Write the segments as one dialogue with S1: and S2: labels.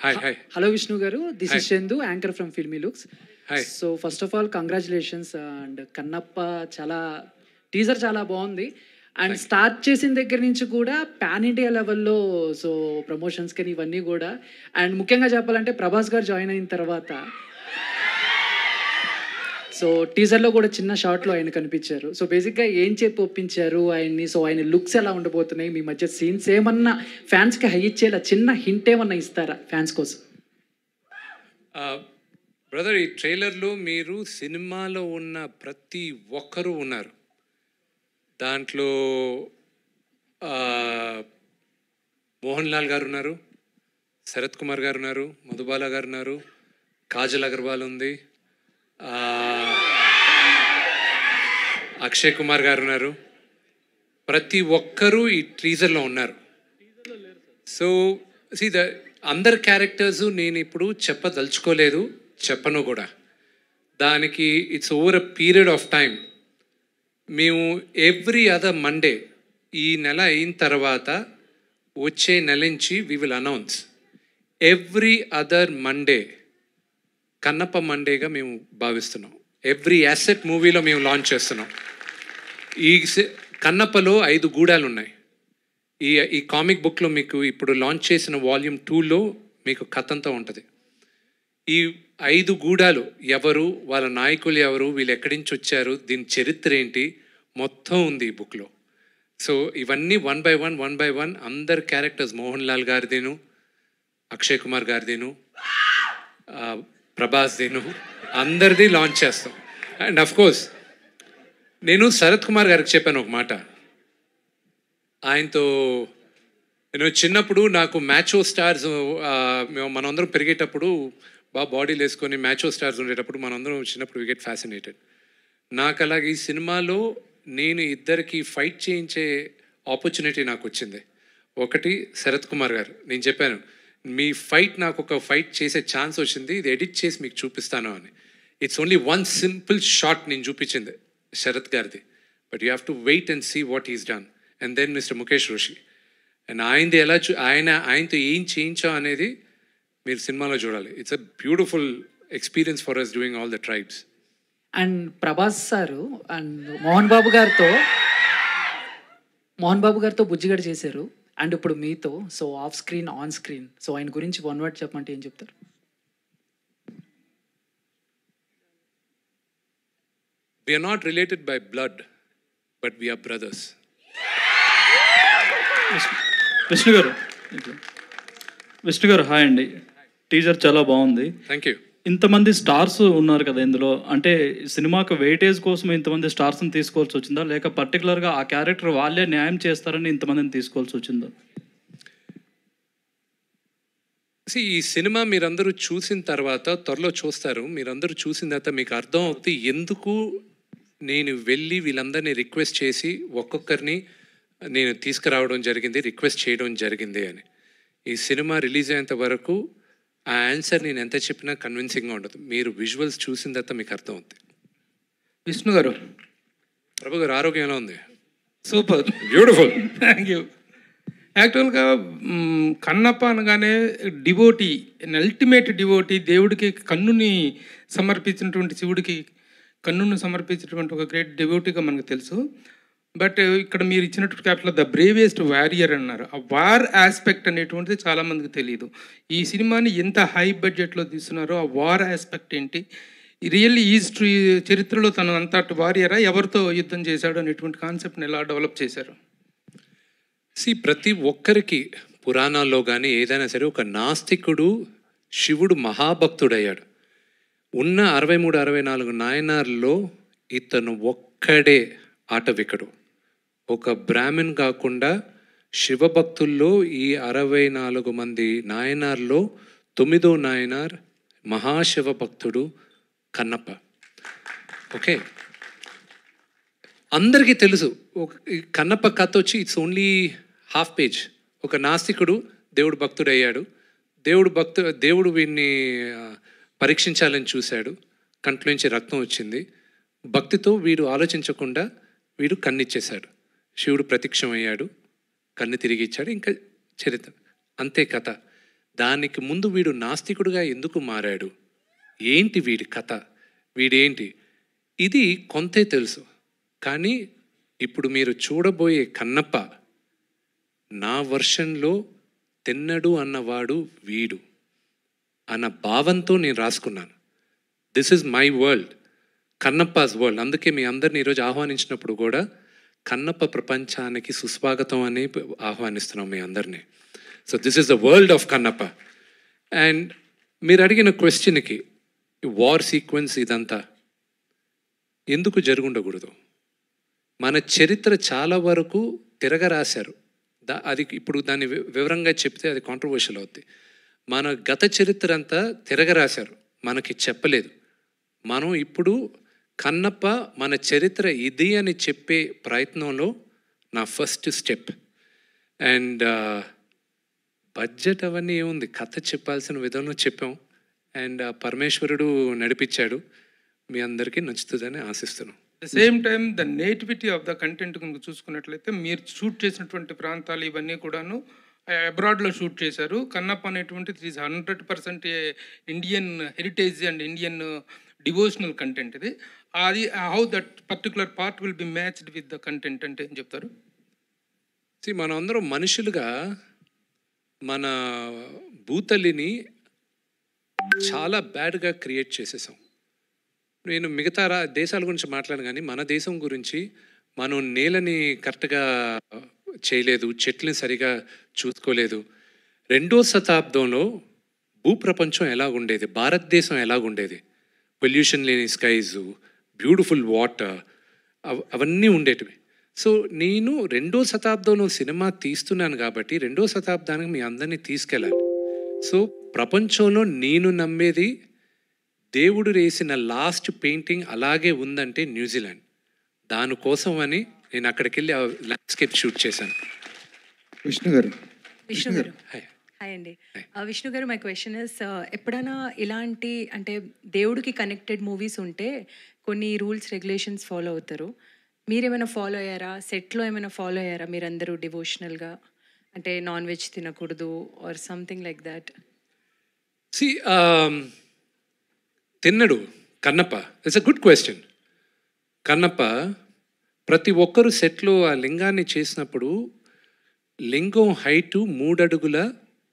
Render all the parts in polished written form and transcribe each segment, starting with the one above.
S1: Hi, hi.
S2: Hello, Vishnu Garu. This
S1: Hi.
S2: is Shendu, anchor from Filmy Looks.
S1: Hi.
S2: So first of all, congratulations and Kannappa చాలా teaser చాలా బాగుంది and start చేసిన దగ్గర నుంచి కూడా pan India లెవెల్లో so promotions కానీ ఇవన్నీ కూడా అండ్ ముఖ్యంగా చెప్పాలంటే ప్రభాస్ గారు జాయిన్ అయిన తర్వాత సో టీజర్లో కూడా చిన్న షార్ట్లో ఆయన కనిపించారు. సో బేసిక్గా ఏం చెప్పి ఒప్పించారు ఆయన్ని, సో ఆయన లుక్స్ ఎలా ఉండబోతున్నాయి, మీ మధ్య సీన్స్ ఏమన్నా ఫ్యాన్స్కి హై ఇచ్చేలా చిన్న హింట్ ఏమన్నా ఇస్తారా ఫ్యాన్స్ కోసం?
S1: బ్రదర్, ఈ ట్రైలర్లో మీరు సినిమాలో ఉన్న ప్రతి ఒక్కరూ ఉన్నారు. దాంట్లో మోహన్ లాల్ గారు ఉన్నారు, శరత్ కుమార్ గారు ఉన్నారు, మధుబాల గారు ఉన్నారు, కాజల్ అగర్వాల్ ఉంది, అక్షయ్ కుమార్ గారు ఉన్నారు. ప్రతి ఒక్కరూ ఈ టీజర్లో ఉన్నారు. సో అందరి క్యారెక్టర్స్ నేను ఇప్పుడు చెప్పదలుచుకోలేదు, చెప్పను కూడా. దానికి it's over a period of time. మేము ఎవ్రీ అదర్ మండే, ఈ నెల అయిన తర్వాత వచ్చే నెల నుంచి we will announce every other Monday Kannappa మండేగా మేము భావిస్తున్నాం. ఎవ్రీ యాసెట్ మూవీలో మేము లాంచ్ చేస్తున్నాం. ఈ కన్నప్పలో 5 గూడాలు ఉన్నాయి. ఈ కామిక్ బుక్లో మీకు ఇప్పుడు లాంచ్ చేసిన వాల్యూమ్ 2లో మీకు కథంతా ఉంటుంది. ఈ 5 గూడాలు ఎవరు, వాళ్ళ నాయకులు ఎవరు, వీళ్ళు ఎక్కడి నుంచి వచ్చారు, దీని చరిత్ర ఏంటి, మొత్తం ఉంది ఈ బుక్లో. సో ఇవన్నీ వన్ బై వన్ అందరు క్యారెక్టర్స్, మోహన్ లాల్ గారిదేను, అక్షయ్ కుమార్ గారిదేను, ప్రభాస్దేను, అందరిది లాంచ్ చేస్తాం. అండ్ అఫ్ కోర్స్ నేను శరత్ కుమార్ గారికి చెప్పాను ఒక మాట. ఆయనతో నేను చిన్నప్పుడు నాకు మ్యాచో స్టార్స్, మనందరం పెరిగేటప్పుడు బాగా బాడీలు వేసుకొని మ్యాచో స్టార్స్ ఉండేటప్పుడు మనందరం చిన్నప్పుడు వి గెట్ ఫ్యాసినేటెడ్. నాకు అలాగే ఈ సినిమాలో నేను ఇద్దరికి ఫైట్ చేయించే ఆపర్చునిటీ నాకు వచ్చింది. ఒకటి శరత్ కుమార్ గారు, నేను చెప్పాను మీ ఫైట్ నాకు ఒక ఫైట్ చేసే ఛాన్స్ వచ్చింది, ఇది ఎడిట్ చేసి మీకు చూపిస్తాను అని. It's only one simple shot నేను చూపించింది శరత్ గారిది, but you have to wait and see what is done. And then mister Mukesh Rishi and ఆయనది ఎలా ఆయనతో ఏం చేయించాం అనేది మీరు సినిమాలో చూడాలి. It's a beautiful experience for us doing all the tribes.
S2: And Prabhas sir and Mohan Babu గారితో బుజ్జిగడ చేశారు అండ్ ఇప్పుడు మీతో, so off screen on screen, so ఆయన గురించి వన్ వర్డ్ చెప్పమంటే ఏం చెప్తారు?
S1: We are not related by blood, but we are brothers.
S3: Vishnu గారు హాయ్ అండి. టీజర్ చాలా బాగుంది.
S1: Thank you.
S3: ఇంతమంది స్టార్స్ ఉన్నారు కదా ఇందులో, అంటే సినిమాకు వెయిటేజ్ కోసం ఇంతమంది స్టార్స్ని తీసుకోవాల్సి వచ్చిందా, లేక పర్టికులర్గా ఆ క్యారెక్టర్ వాళ్ళే న్యాయం చేస్తారని ఇంతమందిని తీసుకోవాల్సి వచ్చిందా?
S1: ఈ సినిమా మీరందరూ చూసిన తర్వాత, త్వరలో చూస్తారు, మీరందరూ చూసిన తర్వాత మీకు అర్థం అవుతుంది ఎందుకు నేను వెళ్ళి వీళ్ళందరినీ రిక్వెస్ట్ చేసి ఒక్కొక్కరిని నేను తీసుకురావడం జరిగింది, రిక్వెస్ట్ చేయడం జరిగింది అని. ఈ సినిమా రిలీజ్ అయ్యేంత వరకు ఆ ఆన్సర్ నేను ఎంత చెప్పినా కన్విన్సింగ్గా ఉండదు. మీరు విజువల్స్ చూసిన తర్వాత మీకు అర్థం అవుతుంది.
S4: విష్ణు గారు,
S1: ప్రభు గారు ఆరోగ్యం ఎలా ఉంది?
S4: Super,
S1: beautiful.
S4: Thank you. యాక్చువల్గా కన్నప్ప అనగానే డివోటీ, అల్టిమేట్ డివోటీ, దేవుడికి కన్నుని సమర్పించినటువంటి, శివుడికి కన్నును సమర్పించినటువంటి ఒక గ్రేట్ డివోటీగా మనకు తెలుసు. బట్ ఇక్కడ మీరు ఇచ్చినటువంటి క్యాప్టన్లో ద బ్రేవెస్ట్ వారియర్ అన్నారు. ఆ వార్ ఆస్పెక్ట్ అనేటువంటిది చాలామందికి తెలియదు. ఈ సినిమాని ఎంత హై బడ్జెట్లో తీస్తున్నారో ఆ వార్ ఆస్పెక్ట్ ఏంటి, రియల్లీ హిస్టరీ చరిత్రలో తను అంతటి వారియరా, ఎవరితో యుద్ధం చేశాడు అనేటువంటి కాన్సెప్ట్ని ఎలా డెవలప్ చేశారు?
S1: ప్రతి ఒక్కరికి పురాణాల్లో కానీ ఏదైనా సరే ఒక నాస్తికుడు శివుడు మహాభక్తుడయ్యాడు. ఉన్న 63-64 నాయనార్లో ఇతను ఒక్కడే ఆటవికడు. ఒక బ్రాహ్మణ్ కాకుండా శివభక్తుల్లో ఈ 64 మంది నాయనార్లో 9వ నాయనార్ మహాశివ భక్తుడు కన్నప్ప. ఓకే, అందరికీ తెలుసు. కన్నప్ప కథ వచ్చి ఇట్స్ ఓన్లీ హాఫ్ పేజ్. ఒక నాస్తికుడు దేవుడు భక్తుడు అయ్యాడు. దేవుడు వీడిని పరీక్షించాలని చూశాడు. కంట్లోంచి రక్తం వచ్చింది. భక్తితో వీడు ఆలోచించకుండా వీడు కన్నిచ్చేశాడు. శివుడు ప్రత్యక్షమయ్యాడు, కన్ను తిరిగి ఇచ్చాడు. ఇంకా చరిత్ర అంతే కథ. దానికి ముందు వీడు నాస్తికుడుగా ఎందుకు మారాడు, ఏంటి వీడి కథ, వీడేంటి, ఇది కొంతే తెలుసు. కానీ ఇప్పుడు మీరు చూడబోయే కన్నప్ప నా వర్షన్లో తిన్నడు అన్నవాడు వీడు అన్న భావంతో నేను రాసుకున్నాను. This is my world, Kannappa's world. అందుకే మీ అందరిని ఈరోజు ఆహ్వానించినప్పుడు కూడా కన్నప్ప ప్రపంచానికి సుస్వాగతం అని ఆహ్వానిస్తున్నాం మీ అందరినీ. So this is the world of Kannappa. And మీరు అడిగిన క్వశ్చన్కి వార్ సీక్వెన్స్ ఇదంతా ఎందుకు జరుగుండకూడదు? మన చరిత్ర చాలా వరకు తిరగరాశారు. అది ఇప్పుడు దాన్ని వివరంగా చెప్తే అది కాంట్రవర్షియల్ అవుద్ది. మన గత చరిత్ర అంతా తిరగరాశారు, మనకి చెప్పలేదు. మనం ఇప్పుడు కన్నప్ప మన చరిత్ర ఇది అని చెప్పే ప్రయత్నంలో నా ఫస్ట్ స్టెప్. అండ్ బడ్జెట్ అవన్నీ ఏముంది, కథ చెప్పాల్సిన విధంలో చెప్పాం. అండ్ పరమేశ్వరుడు నడిపించాడు. మీ అందరికీ నచ్చుతుందని ఆశిస్తున్నాం.
S4: The same time the nativity of the content కనుక చూసుకున్నట్లయితే మీరు షూట్ చేసినటువంటి ప్రాంతాలు ఇవన్నీ కూడాను అబ్రాడ్లో షూట్ చేశారు. కన్నప్ప అనేటువంటిది is 100% Indian heritage and Indian devotional content ఇది. అది how that particular part will be matched with the content అంటే ఏం చెప్తారు?
S1: మనం అందరం మనుషులుగా మన భూతల్లిని చాలా బ్యాడ్గా క్రియేట్ చేసేసాం. నేను మిగతా దేశాల గురించి మాట్లాడను, కానీ మన దేశం గురించి మనం నేలని కరెక్ట్గా చేయలేదు, చెట్లని సరిగా చూసుకోలేదు. 2వ శతాబ్దంలో భూప్రపంచం ఎలాగుండేది, భారతదేశం ఎలాగుండేది, పొల్యూషన్ లేని స్కైస్, బ్యూటిఫుల్ వాటర్, అవన్నీ ఉండేటివి. సో నేను 2వ శతాబ్దంలో సినిమా తీస్తున్నాను కాబట్టి 2వ శతాబ్దానికి మీ అందరినీ తీసుకెళ్ళాలి. సో ప్రపంచంలో నేను నమ్మేది దేవుడు వేసిన లాస్ట్ పెయింటింగ్ అలాగే ఉందంటే న్యూజిలాండ్. దానికోసం అని నేను అక్కడికి వెళ్ళి ల్యాండ్స్కేప్ షూట్ చేశాను.
S5: విష్ణు గారు
S6: హాయ్ అండి. విష్ణు గారు, మై క్వశ్చన్ ఇస్, ఎప్పుడైనా ఇలాంటి అంటే దేవుడికి కనెక్టెడ్ మూవీస్ ఉంటే కొన్ని రూల్స్ రెగ్యులేషన్స్ ఫాలో అవుతారు. మీరేమైనా ఫాలో అయ్యారా? సెట్లో ఏమైనా ఫాలో అయ్యారా మీరందరూ డివోషనల్గా? అంటే నాన్ వెజ్ తినకూడదు or something like that.
S1: Thinnadu Kannappa, it's a good question. Kannappa ప్రతి ఒక్కరు సెట్లో ఆ లింగాన్ని చేసినప్పుడు లింగం హైటు 3 అడుగుల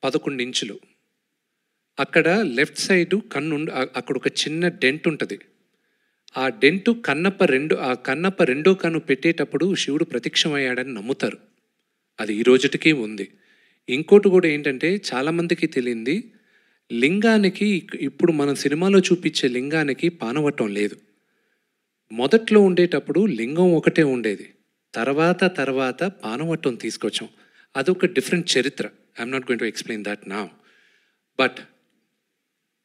S1: 11 ఇంచులు. అక్కడ లెఫ్ట్ సైడు కన్ను, అక్కడ ఒక చిన్న డెంట్ ఉంటుంది. ఆ డెంటు కన్నప్ప రెండో కన్ను పెట్టేటప్పుడు శివుడు ప్రత్యక్షమయ్యాడని నమ్ముతారు. అది ఈ రోజుటికి ఉంది. ఇంకోటి కూడా ఏంటంటే చాలామందికి తెలియంది, లింగానికి ఇప్పుడు మనం సినిమాలో చూపించే లింగానికి పానవట్టం లేదు. మొదట్లో ఉండేటప్పుడు లింగం ఒకటే ఉండేది, తర్వాత పానవట్టం తీసుకొచ్చాం. అదొక డిఫరెంట్ చరిత్ర. I'm not going to explain that now. But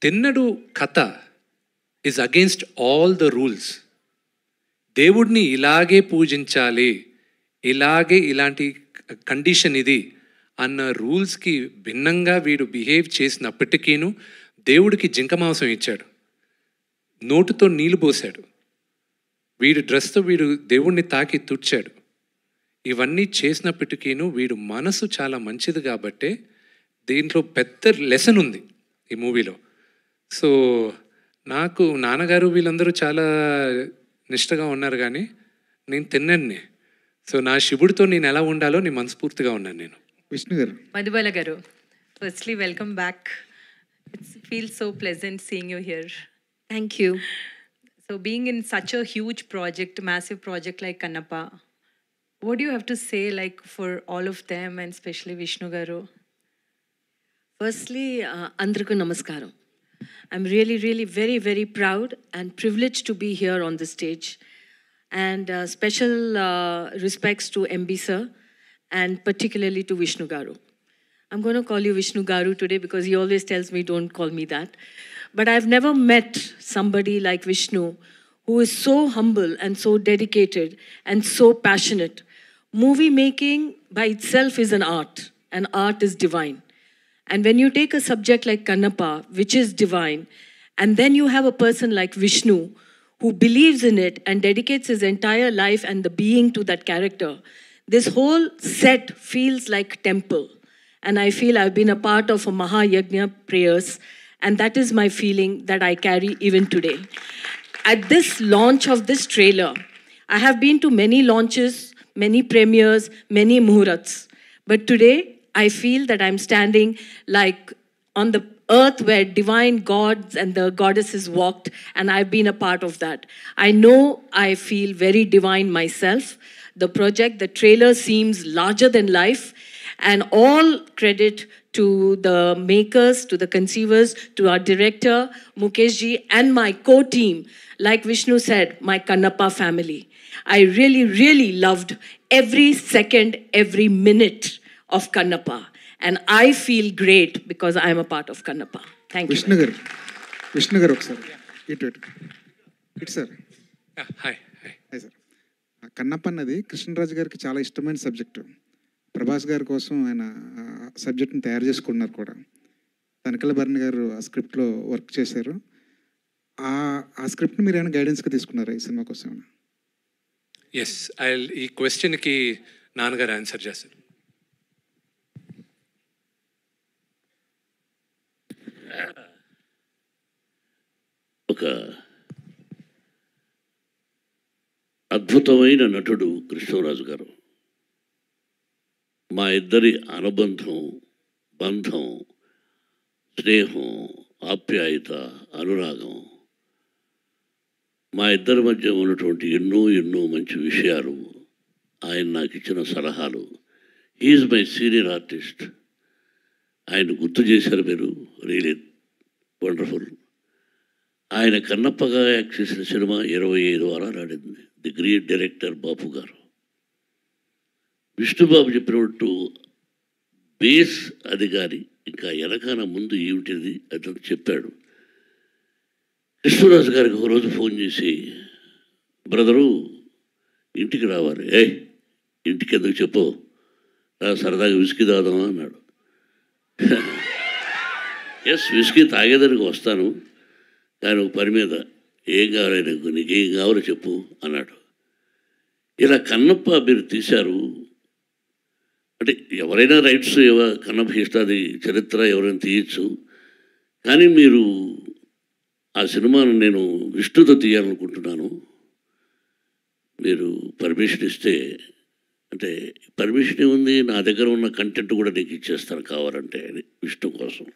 S1: Thinnadu కథ is against all the rules. దేవుడిని ఇలాగే పూజించాలి, ఇలాంటి కండిషన్ ఇది అన్న రూల్స్కి భిన్నంగా వీడు బిహేవ్ చేసినప్పటికీను దేవుడికి జింక మాంసం ఇచ్చాడు, నోటుతో నీళ్లు పోసాడు, వీడు డ్రెస్తో వీడు దేవుడిని తాకి తుడిచాడు. ఇవన్నీ చేసినప్పటికీను వీడు మనసు చాలా మంచిది కాబట్టే దీంట్లో పెద్ద లెసన్ ఉంది ఈ మూవీలో. సో నాకు నాన్నగారు వీళ్ళందరూ చాలా నిష్టగా ఉన్నారు, కానీ నేను తిన్నాను. సో నా శివుడితో నేను ఎలా ఉండాలో నేను మనస్ఫూర్తిగా ఉన్నాను నేను.
S5: విష్ణు గారు.
S6: మధుబాల గారు, firstly welcome back. It's feel so pleasant seeing you here.
S7: Thank you.
S6: So being in such a huge project, massive project like Kannappa, what do you have to say like for all of them and especially Vishnu Garu?
S7: Firstly, Andraku Namaskaram. I'm really very, very proud and privileged to be here on the stage. And special respects to MB sir and particularly to Vishnu Garu. I'm going to call you Vishnu Garu today because he always tells me don't call me that. But I've never met somebody like Vishnu who is so humble and so dedicated and so passionate. Movie making by itself is an art, and art is divine. And when you take a subject like Kannappa, which is divine, and then you have a person like Vishnu who believes in it and dedicates his entire life and the being to that character, this whole set feels like temple. and I feel I've been a part of a Mahayagna prayers, and that is my feeling that I carry even today. At this launch of this trailer, I have been to many launches, many premieres, many muhurats, but today I feel that I'm standing like on the earth where divine gods and the goddesses walked, and I've been a part of that. I know I feel very divine myself. The project, the trailer seems larger than life, and all credit to the makers, to the conceivers, to our director, Mukesh ji, and my co-team, like Vishnu said, my Kannappa family. I really, really loved every second, every minute of Kannappa. And I feel great because I am a part of Kannappa. Thank you.
S5: Vishnu గారు ఒకసారి ఇటు sir.
S1: Hi hi.
S5: Hi sir. Kannappa అన్నది కృష్ణరాజు గారికి చాలా ఇష్టమైన subject. Prabhas గారి కోసం ఆయన సబ్జెక్ట్ని తయారు చేసుకున్నారు కూడా. తనకల భరణి గారు ఆ స్క్రిప్ట్లో వర్క్ చేశారు. ఆ స్క్రిప్ట్ని మీరు ఏమైనా గైడెన్స్గా తీసుకున్నారా ఈ సినిమా కోసం?
S1: ఎస్, ఈ క్వశ్చన్కి నాన్నగారు ఆన్సర్ చేస్తారు.
S8: ఒక అద్భుతమైన నటుడు కృష్ణరాజు గారు. మా ఇద్దరి అనుబంధం, బంధం, స్నేహం, ఆప్యాయత, అనురాగం, మా ఇద్దరి మధ్య ఉన్నటువంటి ఎన్నో ఎన్నో మంచి విషయాలు, ఆయన నాకు ఇచ్చిన సలహాలు. He's my senior artist. ఆయన గుర్తు చేశారు మీరు, రియలీ వండర్ఫుల్. ఆయన కన్నప్పగా యాక్ట్ చేసిన సినిమా 25 వారాలు ఆడింది. ది గ్రేట్ డైరెక్టర్ బాపు గారు. విష్ణుబాబు చెప్పినట్టు బేస్ అది కానీ ఇంకా వెనకాల ముందు ఏమిటిది అతను చెప్పాడు. కృష్ణరాజు గారికి ఒకరోజు ఫోన్ చేసి, బ్రదరు ఇంటికి రావాలి. ఇంటికి ఎందుకు చెప్పు, సరదాగా విస్కీ తాగుదామా అన్నాడు. ఎస్, విస్కీ తాగేదానికి వస్తాను, కానీ ఒక పని మీద. ఏం కావాలి నీకేం కావాలో చెప్పు అన్నాడు. ఇలా కన్నప్ప మీరు తీశారు అంటే ఎవరైనా రైట్స్ కన్నప్ప హిస్టరీ చరిత్ర ఎవరైనా తీయచ్చు, కానీ మీరు ఆ సినిమాను నేను విష్ణుతో తీయాలనుకుంటున్నాను, మీరు పర్మిషన్ ఇస్తే. అంటే పర్మిషన్ ఏముంది, నా దగ్గర ఉన్న కంటెంట్ కూడా నీకు ఇచ్చేస్తాను కావాలంటే విష్ణు కోసం.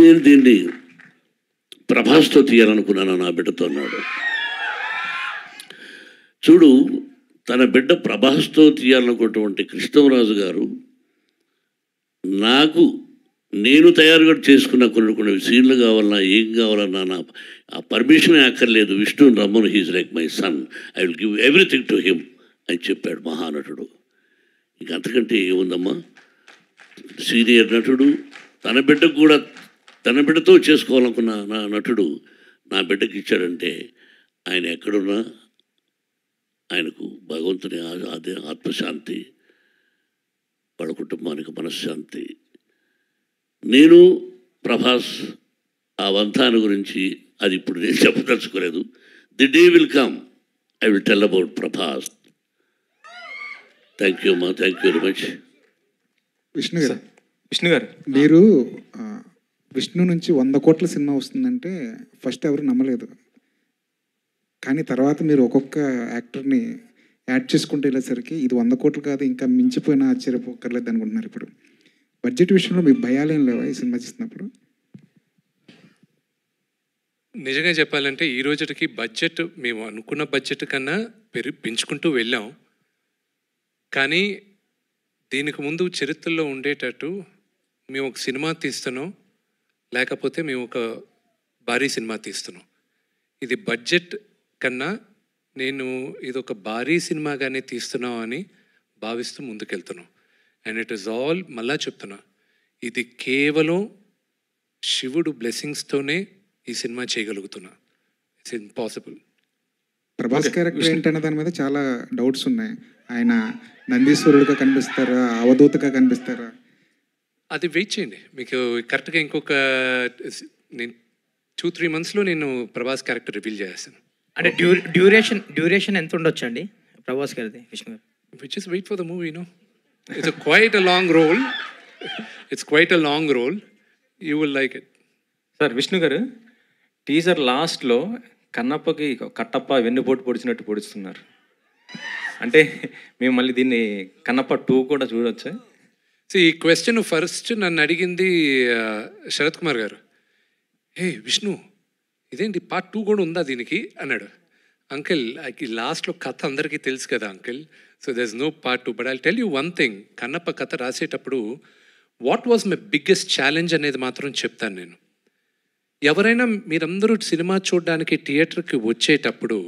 S8: నేను దీన్ని ప్రభాస్తో తీయాలనుకున్నాను, నా బిడ్డతో అన్నాడు. చూడు, తన బిడ్డ ప్రభాస్తో తీయాలనుకున్నటువంటి కృష్ణరాజు గారు నేను తయారుగా చేసుకున్న కొన్ని సీన్లు కావాలన్నా ఏం కావాలన్నా నా ఆ పర్మిషన్ అక్కర్లేదు, విష్ణు రమ్మను, he's like my son, I will give everything to him అని చెప్పాడు మహానటుడు. ఇంక అంతకంటే ఏముందమ్మా, సీనియర్ నటుడు, తన బిడ్డతో చేసుకోవాలనుకున్న నా నటుడు నా బిడ్డకి ఇచ్చాడంటే ఆయన ఎక్కడున్నా ఆయనకు భగవంతుని ఆత్మశాంతి, వాళ్ళ కుటుంబానికి మనశ్శాంతి. నేను ప్రభాస్ ఆ వంతాన్ని గురించి అది ఇప్పుడు నేను చెప్పదలుచుకోలేదు. The day will come, I will tell about Prabhas. Thank you అమ్మా, thank you very much.
S5: Vishnu garu, మీరు విష్ణు నుంచి 100 కోట్ల సినిమా వస్తుందంటే ఫస్ట్ ఎవరు నమ్మలేదు. కానీ తర్వాత మీరు ఒక్కొక్క యాక్టర్ని యాడ్ చేసుకుంటూ వెళ్ళేసరికి ఇది 100 కోట్లు కాదు, ఇంకా మించిపోయినా ఆశ్చర్యపోకర్లేదు అనుకుంటున్నారు. ఇప్పుడు బడ్జెట్ విషయంలో మీకు భయాలేం లేవా ఈ సినిమా చేసినప్పుడు?
S1: నిజంగా చెప్పాలంటే ఈ రోజుకి బడ్జెట్ మేము అనుకున్న బడ్జెట్ కన్నా పెంచుకుంటూ వెళ్ళాం. కానీ దీనికి ముందు చరిత్రలో ఉండేటట్టు మేము ఒక సినిమా తీస్తున్నాం, లేకపోతే మేము ఒక భారీ సినిమా తీస్తున్నాం. ఇది బడ్జెట్ కన్నా నేను ఇది ఒక భారీ సినిమాగానే తీస్తున్నాం అని భావిస్తూ ముందుకెళ్తున్నాం. అండ్ ఇట్ ఈస్ ఆల్, మళ్ళా చెప్తున్నా, ఇది కేవలం శివుడు బ్లెస్సింగ్స్తోనే ఈ సినిమా చేయగలుగుతున్నా. It's impossible.
S5: ప్రభాస్ క్యారెక్టర్ ఏంటనే దాని మీద చాలా డౌట్స్ ఉన్నాయి. ఆయన నందీశ్వరుడుగా కనిపిస్తారా, అవధూతగా కనిపిస్తారా?
S1: అది వెయిట్ చేయండి, మీకు కరెక్ట్గా ఇంకొక నేను 2-3 monthsలో నేను ప్రభాస్ క్యారెక్టర్ రివీల్ చేస్తాను.
S9: అంటే డ్యూరేషన్ ఎంత ఉండొచ్చు అండి ప్రభాస్ గారిది, విష్ణు గారు?
S1: Which is wait for the movie, no. It's quite a long role. It's quite a long role. You will like it.
S9: Sir Vishnu గారు టీజర్ లాస్ట్లో కన్నప్పకి కట్టప్ప వెన్నుపోటు పొడిచినట్టు పొడుస్తున్నారు. అంటే మేము మళ్ళీ దీన్ని కన్నప్ప 2 కూడా చూడొచ్చా?
S1: సో ఈ క్వశ్చన్ ఫస్ట్ నన్ను అడిగింది శరత్ కుమార్ గారు. హే విష్ణు, ఇదేంటి పార్ట్ 2 కూడా ఉందా దీనికి అన్నాడు. అంకిల్ ఈ లాస్ట్లో కథ అందరికీ తెలుసు కదా uncle, so there is no part 2. But I tell you one thing, Kannappa కథ రాసేటప్పుడు what was my biggest challenge అనేది మాత్రం చెప్తాను నేను. ఎవరైనా మీరందరూ సినిమా చూడడానికి థియేటర్కి వచ్చేటప్పుడు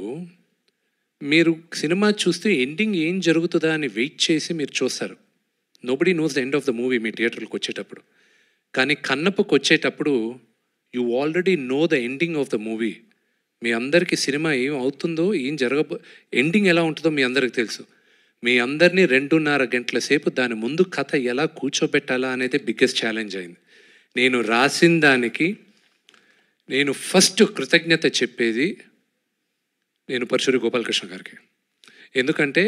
S1: మీరు సినిమా చూస్తే ఎండింగ్ ఏం జరుగుతుందా అని వెయిట్ చేసి మీరు చూస్తారు. Nobody knows the end of the movie మీ థియేటర్కి వచ్చేటప్పుడు. కానీ కన్నప్పకు వచ్చేటప్పుడు you already know the ending of the movie. మీ అందరికీ సినిమా ఏం అవుతుందో, ఏం ఎండింగ్ ఎలా ఉంటుందో మీ అందరికీ తెలుసు. మీ అందరినీ 2.5 గంటల సేపు దాని ముందు కథ ఎలా కూర్చోబెట్టాలా అనేది బిగ్గెస్ట్ ఛాలెంజ్ అయింది. నేను రాసిన దానికి నేను ఫస్ట్ కృతజ్ఞత చెప్పేది నేను పరశురి గోపాలకృష్ణ గారికి. ఎందుకంటే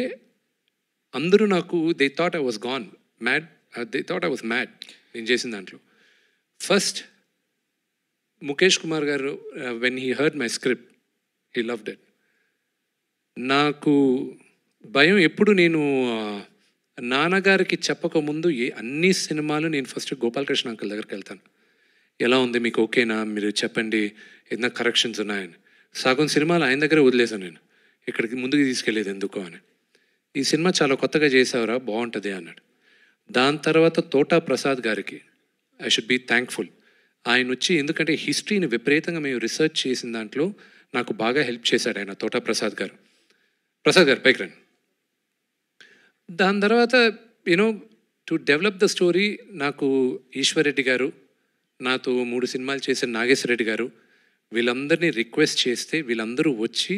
S1: అందరూ నాకు they thought I was gone mad, they thought I was mad నేను చేసిన దాంట్లో. ఫస్ట్ ముఖేష్ కుమార్ గారు when he heard my script he loved it. నాకు భయం ఎప్పుడు, నేను నాన్నగారికి చెప్పకముందు అన్ని సినిమాలు నేను ఫస్ట్ గోపాలకృష్ణ అంకుల్ దగ్గరికి వెళ్తాను. ఎలా ఉంది, మీకు ఓకేనా, మీరు చెప్పండి, ఏదైనా కరెక్షన్స్ ఉన్నాయని. సగం సినిమాలు ఆయన దగ్గరే వదిలేసాను నేను, ఇక్కడికి ముందుకు తీసుకెళ్ళేది ఎందుకో అని. ఈ సినిమా చాలా కొత్తగా చేసావురా, బాగుంటుంది అన్నాడు. దాని తర్వాత తోటా ప్రసాద్ గారికి ఐ షుడ్ బీ థ్యాంక్ఫుల్. ఆయన వచ్చి, ఎందుకంటే హిస్టరీని విపరీతంగా మేము రీసెర్చ్ చేసిన దాంట్లో నాకు బాగా హెల్ప్ చేశాడు ఆయన, తోటా ప్రసాద్ గారు. ప్రసాద్ గారు పైకి రండి. దాని తర్వాత you know to develop the story నాకు ఈశ్వర్ రెడ్డి గారు, నాతో 3 సినిమాలు చేసిన నాగేశ్వర రెడ్డి గారు, వీళ్ళందరినీ రిక్వెస్ట్ చేస్తే వీళ్ళందరూ వచ్చి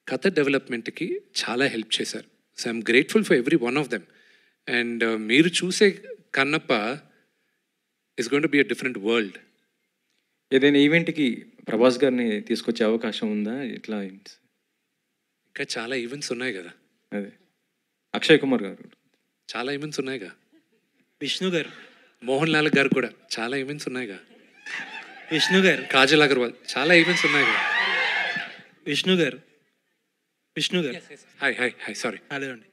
S1: కథ డెవలప్మెంట్కి చాలా హెల్ప్ చేశారు. So I'm grateful for every one of them. And మీరు చూసే Kannappa is going to be a different world.
S9: ఏదైనా ఈవెంట్కి ప్రభాస్ గారిని తీసుకొచ్చే అవకాశం ఉందా? ఇట్లా
S1: ఇంకా చాలా ఈవెంట్స్ ఉన్నాయి కదా.
S9: అదే అక్షయ్ కుమార్ గారు
S1: చాలా ఈవెంట్స్ ఉన్నాయిగా.
S10: విష్ణు గారు,
S1: మోహన్ లాల్ గారు కూడా చాలా ఈవెంట్స్ ఉన్నాయిగా.
S10: విష్ణు గారు,
S1: కాజల్ అగర్వాల్ చాలా ఈవెంట్స్ ఉన్నాయిగా.
S10: విష్ణు గారు, విష్ణు గారు,
S1: hi hi hi sorry.
S10: Hello అండి.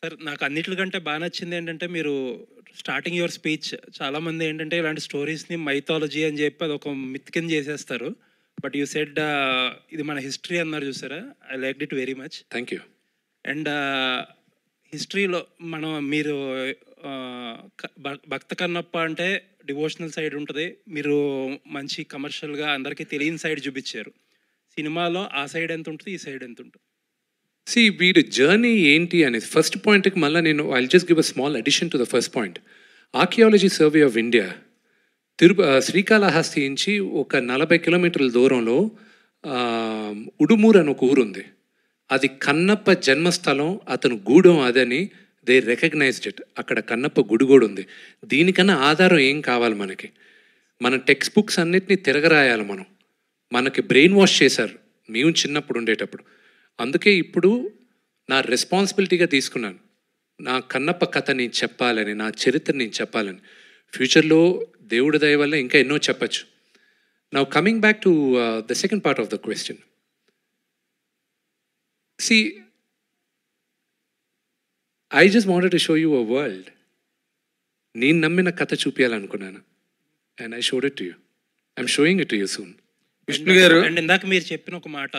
S10: సార్, నాకు అన్నిటికంటే బాగా నచ్చింది ఏంటంటే మీరు స్టార్టింగ్ యువర్ స్పీచ్, చాలామంది ఏంటంటే ఇలాంటి స్టోరీస్ని మైథాలజీ అని చెప్పి అది ఒక మిత్ కింద చేసేస్తారు. బట్ యూ సెడ్ ఇది మన హిస్టరీ అన్నారు చూసారా, I like it very much.
S1: Thank you.
S10: And హిస్టరీలో మీరు భక్త కన్నప్ప అంటే డివోషనల్ సైడ్ ఉంటుంది, మీరు మంచి కమర్షియల్గా అందరికీ తెలియని సైడ్ చూపించారు. సినిమాలో ఆ సైడ్ ఎంత ఉంటుంది, ఈ సైడ్ ఎంత ఉంటుంది?
S1: సి వీడి జర్నీ ఏంటి అనేది ఫస్ట్ పాయింట్కి మళ్ళీ నేను I'll just give a small addition to the first point. Archaeology survey of India Srikalahasti నుంచి ఒక 40 కిలోమీటర్ల దూరంలో ఉడుమూరు అని ఒక ఊరు ఉంది. అది కన్నప్ప జన్మస్థలం, అతను గూడెం అదని దే రికగ్నైజ్డ్ ఇట్. అక్కడ కన్నప్ప గుడి కూడా ఉంది. దీనికన్నా ఆధారం ఏం కావాలి మనకి? మన టెక్స్ట్ బుక్స్ అన్నిటినీ తిరగరాయాలి మనం. మనకి బ్రెయిన్ వాష్ చేశారు మేము చిన్నప్పుడు ఉండేటప్పుడు. అందుకే ఇప్పుడు నా రెస్పాన్సిబిలిటీగా తీసుకున్నాను, నా కన్నప్ప కథ నేను చెప్పాలని, నా చరిత్ర నేను చెప్పాలని. ఫ్యూచర్లో దేవుడి దయ వల్ల ఇంకా ఎన్నో చెప్పచ్చు. Now coming back to the second part of the question. See, I just wanted to show you a world. నేను నమ్మిన కథ చూపించాలనుకున్నాను. And I showed it to you. I'm showing it to you soon.
S10: Vishnu గారు, and ఇందాక మీరు చెప్పిన ఒక మాట,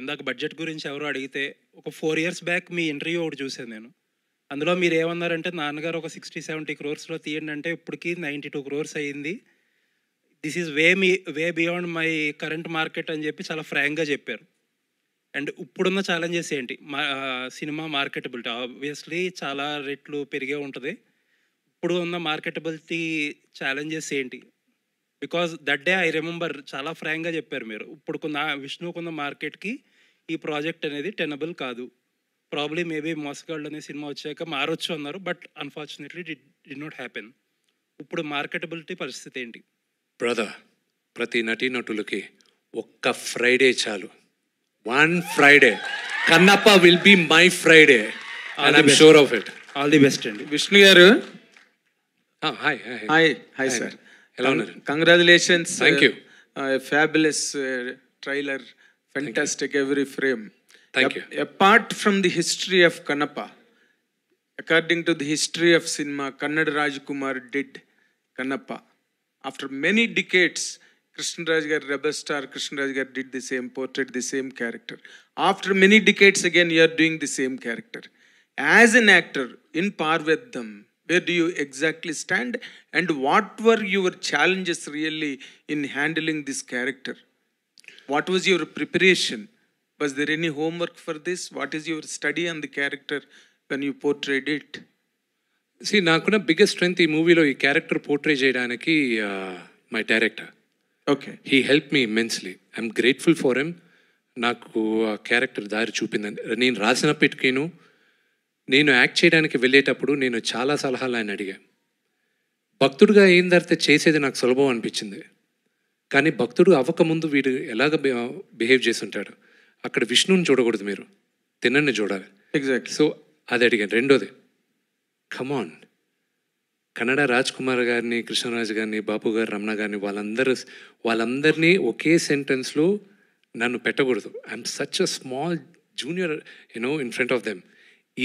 S10: ఇందాక బడ్జెట్ గురించి ఎవరో అడిగితే ఒక 4 years బ్యాక్ మీ ఇంటర్వ్యూ ఒకటి చూశాను నేను. అందులో మీరు ఏమన్నారంటే, నాన్నగారు ఒక 60-70 crores తీయండి అంటే ఇప్పటికి 92 crores అయ్యింది, this is way beyond my current market అని చెప్పి చాలా ఫ్రాంక్గా చెప్పారు. అండ్ ఇప్పుడున్న ఛాలెంజెస్ ఏంటి? సినిమా మార్కెటబిలిటీ ఆబ్వియస్లీ చాలా రేట్లు పెరిగే ఉంటుంది. ఇప్పుడు ఉన్న మార్కెటబిలిటీ ఛాలెంజెస్ ఏంటి? Because that day I remember చాలా ఫ్రాంక్గా చెప్పారు మీరు, ఇప్పుడు విష్ణుకున్న మార్కెట్కి ఈ ప్రాజెక్ట్ అనేది టెనబుల్ కాదు, ప్రాబ్లీ మేబీ మోసగాళ్ళు అనే సినిమా వచ్చాక మారొచ్చు అన్నారు. But unfortunately did not happen. ఇప్పుడు మార్కెటబిలిటీ పరిస్థితి ఏంటి?
S1: బ్రదర్, ప్రతి నటీనటులకి ఒక్క ఫ్రైడే చాలు. One Friday. Kannappa will be my Friday. And I'm sure of it.
S10: All the best అండి.
S4: విష్ణు గారు,
S1: హాయ్
S4: హాయ్. హాయ్ సార్,
S1: ఎలా ఉన్నారు?
S4: Congratulations.
S1: Thank you.
S4: Fabulous trailer, fantastic every frame.
S1: Thank you.
S4: Apart from the history of Kannappa, according to the history of cinema, Kannada Rajkumar did Kannappa. After many decades, Krishnaraj gar, rebel star Krishnaraj gar did the same, portrayed the same character. After many decades again, you are doing the same character. As an actor, in par with them, where do you exactly stand, and what were your challenges really in handling this character? What was your preparation? Was there any homework for this? What is your study on the character when you portrayed it?
S1: నాకున్న biggest strength ఈ మూవీలో ఈ character portray చేయడానికి my director.
S4: Okay.
S1: He help me immensely. I'm grateful for him. నాకు ఆ character దారి చూపిందని నేను రాసినప్పటికీను, నేను యాక్ట్ చేయడానికి వెళ్ళేటప్పుడు నేను చాలా సలహాలు ఆయన అడిగా. భక్తుడుగా అయిన తర్వాత చేసేది నాకు సులభం అనిపించింది, కానీ భక్తుడు అవ్వకముందు వీడు ఎలాగ బిహేవ్ చేసి ఉంటాడు. అక్కడ విష్ణుని చూడకూడదు, మీరు తిన్నని చూడాలి.
S4: Exactly.
S1: సో అది అడిగాను. రెండోది, కమాన్, కన్నడ రాజ్ కుమార్ గారిని, కృష్ణరాజు గారిని, బాపు గారు, రమణ గారిని వాళ్ళందరినీ ఒకే సెంటెన్స్లో నన్ను పెట్టకూడదు. I'm such a small junior in front of them.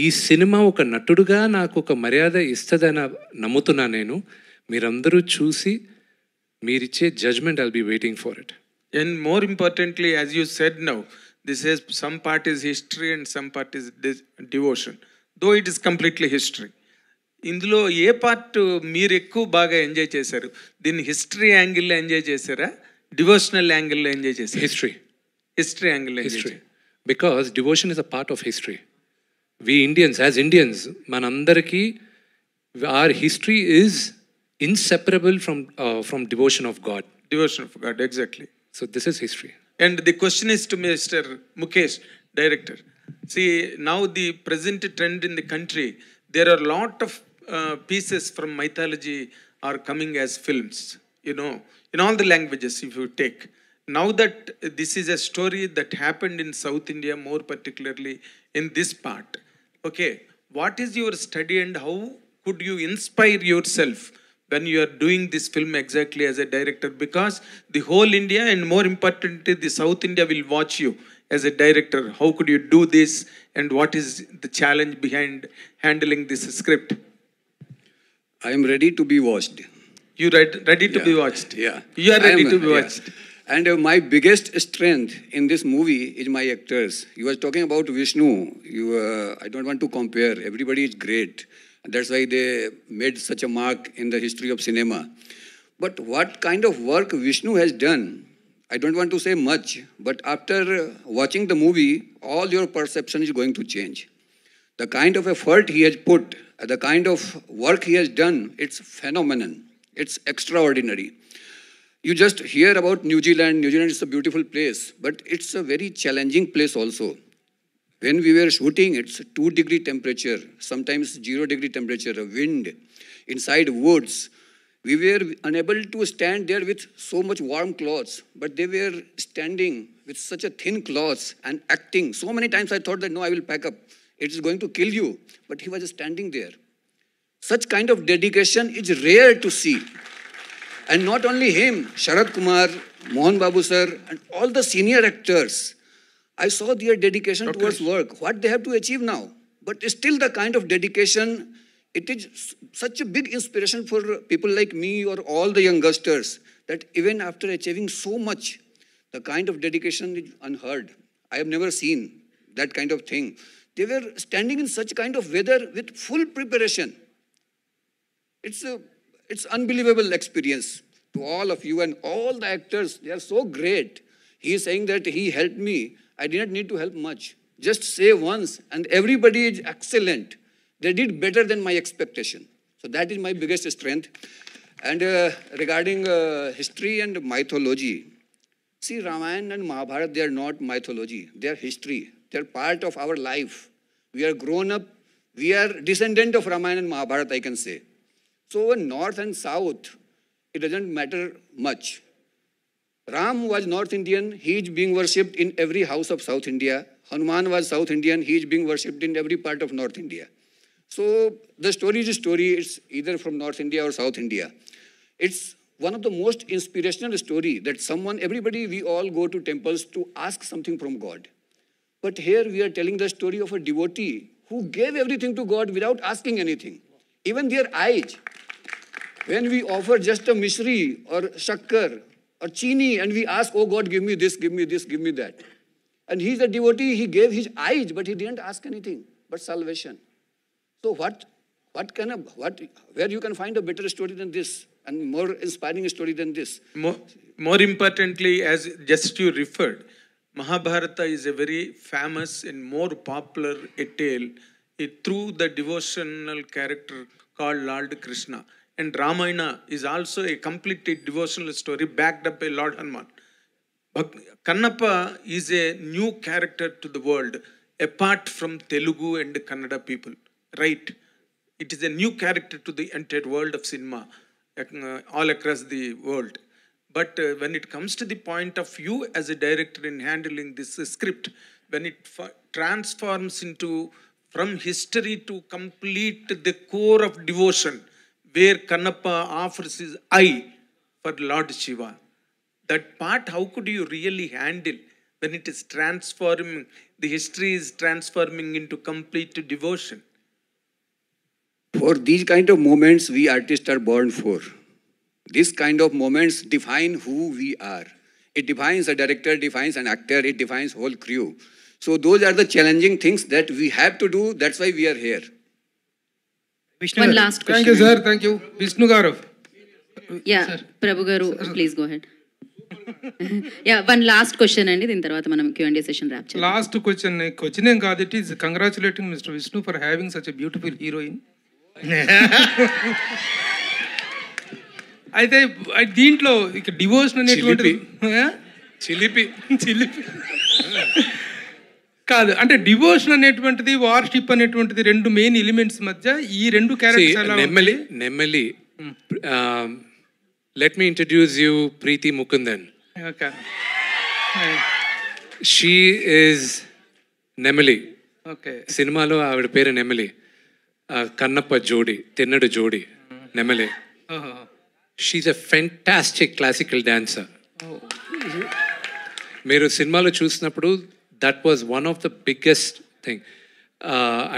S1: ఈ సినిమా ఒక నటుడుగా నాకు ఒక మర్యాద ఇస్తుందని నమ్ముతున్నా నేను. మీరందరూ చూసి మీరిచ్చే judgement I'll be waiting for it.
S4: And more importantly, as you said now, this is some part is history and some part is devotion. Though it is completely history. ఇందులో ఏ పార్ట్ మీరు ఎక్కువ బాగా ఎంజాయ్ చేశారు? దీన్ని history యాంగిల్లో enjoy చేశారా, devotional యాంగిల్లో enjoy చేశారా? History angle.
S1: History, because devotion is a part of history. We Indians, as Indians, మనందరికీ our history is inseparable from devotion of God.
S4: Devotion of God, exactly.
S1: So this is history.
S4: And the question is to Mr. Mukesh, director. See, now the present trend in the country, there are a lot of pieces from mythology are coming as films, in all the languages if you take. Now that this is a story that happened in South India, more particularly in this part. Okay, what is your study and how could you inspire yourself when you are doing this film exactly as a director? Because the whole India and more importantly the South India will watch you as a director. How could you do this, and what is the challenge behind handling this script?
S11: I am ready to be watched.
S4: You ready to be watched?
S11: Yeah.
S4: You are ready to be watched.
S11: And my biggest strength in this movie is my actors. You were talking about Vishnu. I don't want to compare. Everybody is great. That's why they made such a mark in the history of cinema. But what kind of work Vishnu has done, I don't want to say much, but after watching the movie, all your perception is going to change. The kind of effort he has put, the kind of work he has done, it's phenomenal. It's extraordinary. You just hear about New Zealand. New Zealand is a beautiful place, but it's a very challenging place also. When we were shooting, it's 2-degree temperature, sometimes 0-degree temperature, wind, inside woods. We were unable to stand there with so much warm clothes, but they were standing with such a thin clothes and acting. So many times I thought that, no, I will pack up. It is going to kill you. But he was standing there. Such kind of dedication is rare to see. And not only him, Sharad Kumar, Mohan Babu sir, and all the senior actors, I saw their dedication towards work, what they have to achieve now. But still the kind of dedication, it is such a big inspiration for people like me or all the youngsters, that even after achieving so much, the kind of dedication is unheard. I have never seen that kind of thing. They were standing in such kind of weather with full preparation. It's unbelievable experience to all of you and all the actors. They are so great. He is saying that he helped me. I did not need to help much. Just say once and everybody is excellent. They did better than my expectation. So that is my biggest strength. And regarding history and mythology, see, Ramayana and Mahabharata, they are not mythology. They are history. They are part of our life. We are grown up. We are descendant of Ramayana and Mahabharata, I can say. So north and south, it doesn't matter much. Ram was North Indian. He is being worshipped in every house of South India. Hanuman was South Indian. He is being worshipped in every part of North India. So the story is a story. It's either from North India or South India. It's one of the most inspirational story that someone, everybody, we all go to temples to ask something from God. But here we are telling the story of a devotee who gave everything to God without asking anything. Even their eyes. When we offer just a mishri or shakkar or chini and we ask, oh God, give me this, give me this, give me that. And he's a devotee, he gave his eyes, but he didn't ask anything but salvation. So where you can find a better story than this and more inspiring story than this?
S12: More importantly, as just you referred, Mahabharata is a very famous and more popular a tale through the devotional character called Lord Krishna. And Ramayana is also a completely devotional story backed up by Lord Hanuman. But Kannappa is a new character to the world apart from Telugu and Kannada people, right? It is a new character to the entire world of cinema, all across the world. But when it comes to the point of you as a director in handling this script, when it transforms into from history to complete the core of devotion, where Kannappa offers his eye for Lord Shiva, that part, how could you really handle when it is transforming, the history is transforming into complete devotion?
S11: For these kind of moments, we artists are born for. These kind of moments define who we are. It defines a director, defines an actor, it defines whole crew. So those are the challenging things that we have to do. That's why we are here.
S4: One last question. Thank you, sir. Thank you. Vishnu Garu.
S13: Yeah, Prabhu Garu, please go ahead. Yeah, one last question and then tarvata manam Q&A session wrap cheyadam.
S4: Last question. Question em kaadu, it is congratulating Mr. Vishnu for having such a beautiful heroine. అయితే దీంట్లో ఇక devotion అనేటువంటి
S1: చిలిపి
S4: కాదు, అంటే devotion అనేటువంటిది worship అనేటువంటిది రెండు మెయిన్ ఎలిమెంట్స్ మధ్య ఈ రెండు characters
S1: Nemali let me introduce you Preethi Mukundan. She is Nemali. సినిమాలో ఆవిడ పేరు నెమలి. కన్నప్ప జోడి, తిన్నడు జోడి నెమలి. She's a fantastic classical dancer. మీరు సినిమాలో చూసినప్పుడు that was one of the biggest thing,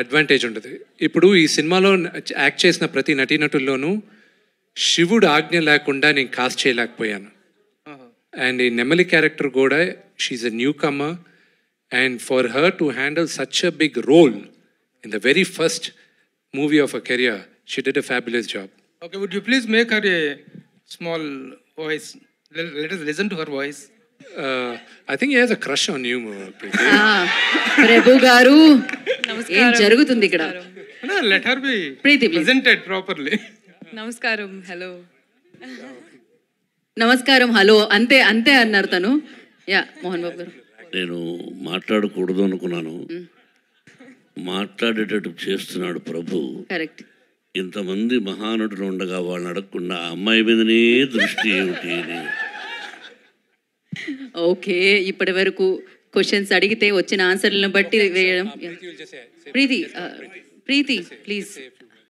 S1: advantage ఉంటుంది. ఇప్పుడు ఈ సినిమాలో యాక్ట్ చేసిన ప్రతి నటీనటుల్లోనూ శివుడు ఆజ్ఞ లేకుండా నేను కాస్ట్ చేయలేకపోయాను. అండ్ ఈ నెమలి క్యారెక్టర్ కూడా, she's a newcomer, and for her to handle such a big role in the very first movie of her career, she did a fabulous job.
S4: Okay, would you please make her a small voice? Let us listen to her voice.
S1: I think he has a crush on you, Preeti.
S13: Prabhu Garu, ఏం జరుగుతుంది ఇక్కడ?
S4: Let her be presented properly.
S6: నమస్కారం, hello.
S13: నమస్కారం, hello, అంతే అంతే అన్నారు తను. Yeah, Mohan Babu గారు.
S8: నేను మాట్లాడకూడదు అనుకున్నాను, మాట్లాడేటట్టు చేస్తున్నాడు ప్రభు.
S13: కరెక్ట్.
S8: ఇంతమంది మహానటులు ఉండగా వాళ్ళని అడగకుండా ఆ అమ్మాయి మీదనే దృష్టి ఏమిటి?
S13: ఓకే, ఇప్పటి వరకు క్వశ్చన్స్ అడిగితే వచ్చిన ఆన్సర్లను బట్టి వేయడం. ప్రీతి ప్లీజ్.